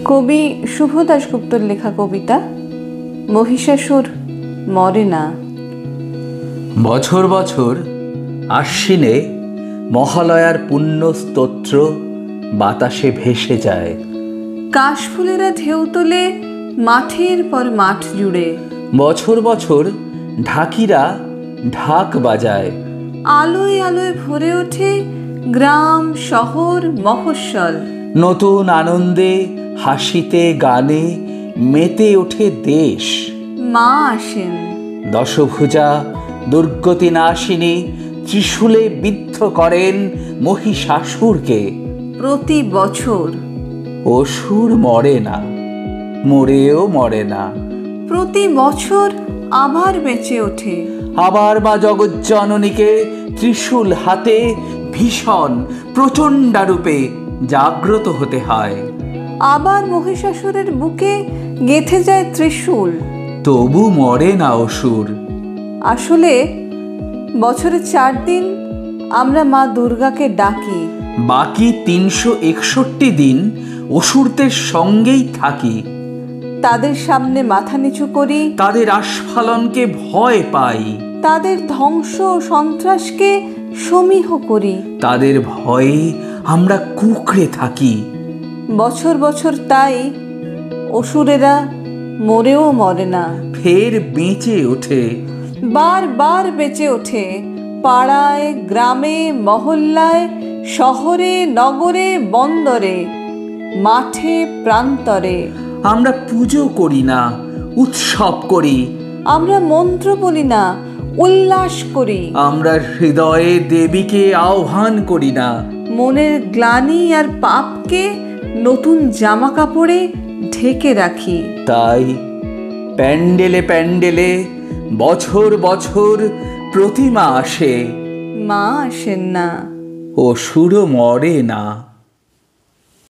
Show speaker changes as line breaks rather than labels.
কবি শুভ দাশগুপ্তর লেখা কবিতা মহিষাসুর মরে না।
বছর বছর আশ্বিনে মহালয়ার পুণ্য স্তোত্র বাতাসে ভেসে যায়।
কাশফুলেরা ঢেউ তোলে মাঠের পর মাঠ জুড়ে।
বছর বছর ঢাকিরা ঢাক বাজায়।
আলোয় আলোয় ভরে ওঠে গ্রাম শহর মফস্বল।
নতুন আনন্দে হাসিতে গানে মেতে ওঠে দেশ।
মা আসেন
দশভুজা দুর্গতি নাশিনী ত্রিশূলে বিদ্ধ করেন মহিষাসুরকে।
প্রতি বছর
অসুর মরে না, মরেও মরে না।
প্রতি বছর আবার বেঁচে ওঠে।
আবার মা জগজ্জননীকে ত্রিশূল হাতে ভীষণ প্রচণ্ডারূপে জাগ্রত হতে হয়।
আবার মহিষাসুরের বুকে গেঁথে যায় ত্রিশূল।
তবু মরে না অসুর।
আসলে বছরে 4 দিন আমরা মা দুর্গাকে ডাকি।
বাকি 361 দিন অসুরদের সঙ্গেই থাকি।
তাদের সামনে মাথা নিচু করি।
তাদের আস্ফালনকে ভয় পাই।
তাদের ধ্বংস সন্ত্রাসকে সমীহ করি।
তাদের ভয়ে আমরা কুঁকড়ে থাকি।
বছর বছর তাই অসুরেরা মরেও মরে না,
ফের বেঁচে ওঠে।
বারবার বেঁচে ওঠে। পাড়ায় গ্রামে মহল্লায় শহরে নগরে বন্দরে মাঠে প্রান্তরে।
আমরা পুজো করি না, উৎসব করি।
আমরা মন্ত্র বলি না, উল্লাস করি।
আমরা হৃদয়ে দেবীকে আহ্বান করি না।
মনের গ্লানি আর পাপকে নতুন জামা কাপড়ে ঢেকে রাখি।
তাই প্যান্ডেলে প্যান্ডেলে বছর বছর প্রতিমা আসে।
মা আসেন না,
অসুরও মরে না।